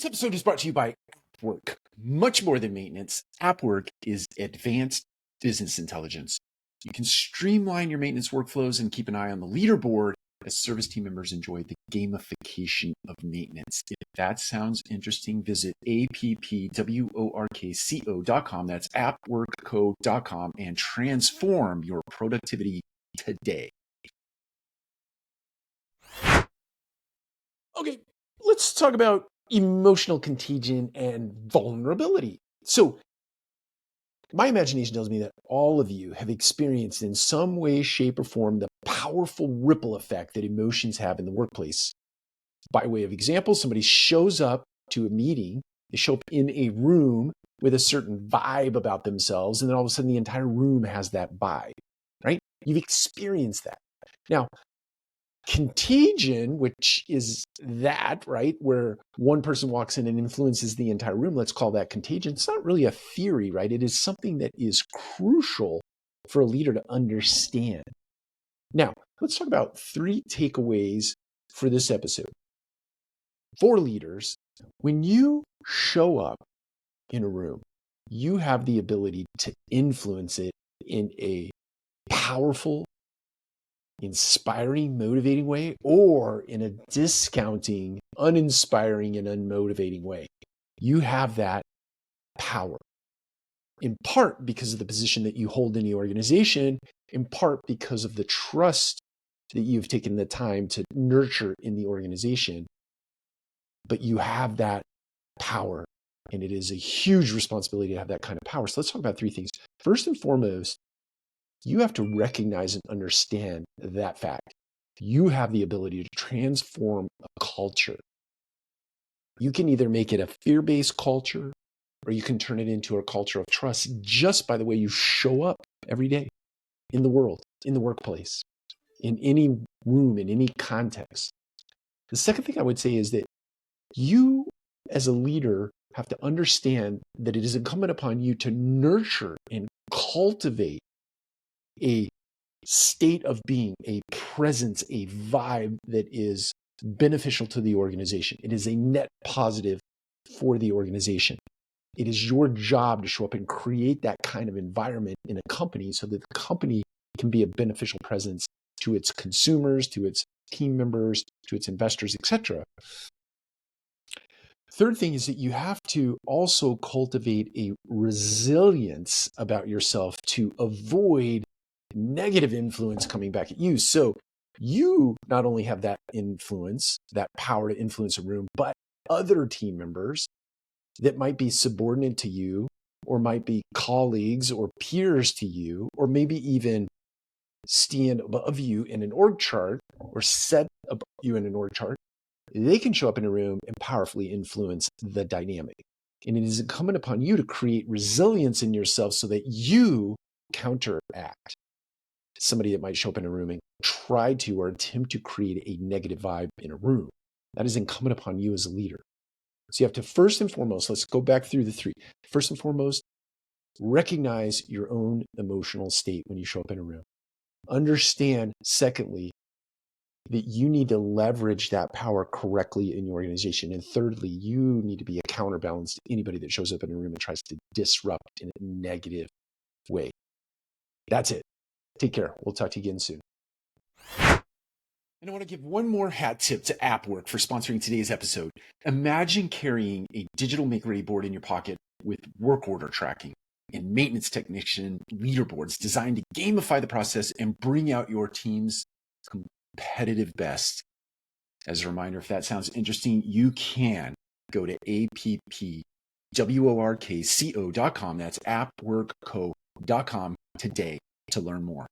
This episode is brought to you by AppWork. Much more than maintenance, AppWork is advanced business intelligence. You can streamline your maintenance workflows and keep an eye on the leaderboard as service team members enjoy the gamification of maintenance. If that sounds interesting, visit appworkco.com. That's appworkco.com and transform your productivity today. Okay, let's talk about emotional contagion and vulnerability. So, my imagination tells me that all of you have experienced in some way, shape, or form the powerful ripple effect that emotions have in the workplace. By way of example, somebody shows up to a meeting, they show up in a room with a certain vibe about themselves, and then all of a sudden the entire room has that vibe, right? You've experienced that. Now, Contagion, which is that, right, where one person walks in and influences the entire room, let's call that contagion. It's not really a theory, right? It is something that is crucial for a leader to understand. Now, let's talk about 3 takeaways for this episode. For leaders, when you show up in a room, you have the ability to influence it in a powerful, inspiring, motivating way, or in a discounting, uninspiring, and unmotivating way. You have that power, in part because of the position that you hold in the organization, in part because of the trust that you've taken the time to nurture in the organization. But you have that power, and it is a huge responsibility to have that kind of power. So let's talk about 3 things. First and foremost, you have to recognize and understand that fact. You have the ability to transform a culture. You can either make it a fear-based culture, or you can turn it into a culture of trust just by the way you show up every day in the world, in the workplace, in any room, in any context. The second thing I would say is that you, as a leader, have to understand that it is incumbent upon you to nurture and cultivate a state of being, a presence, a vibe that is beneficial to the organization. It is a net positive for the organization. It is your job to show up and create that kind of environment in a company so that the company can be a beneficial presence to its consumers, to its team members, to its investors, etc. Third thing is that you have to also cultivate a resilience about yourself to avoid negative influence coming back at you. So you not only have that influence, that power to influence a room, but other team members that might be subordinate to you, or might be colleagues or peers to you, or maybe even stand above you in an org chart or set above you in an org chart. They can show up in a room and powerfully influence the dynamic. And it is incumbent upon you to create resilience in yourself so that you counteract somebody that might show up in a room and try to or attempt to create a negative vibe in a room. That is incumbent upon you as a leader. So you have to first and foremost, let's go back through the 3. First and foremost, recognize your own emotional state when you show up in a room. Understand, secondly, that you need to leverage that power correctly in your organization. And thirdly, you need to be a counterbalance to anybody that shows up in a room and tries to disrupt in a negative way. That's it. Take care. We'll talk to you again soon. And I want to give one more hat tip to AppWork for sponsoring today's episode. Imagine carrying a digital make-ready board in your pocket with work order tracking and maintenance technician leaderboards designed to gamify the process and bring out your team's competitive best. As a reminder, if that sounds interesting, you can go to appworkco.com. That's appworkco.com today to learn more.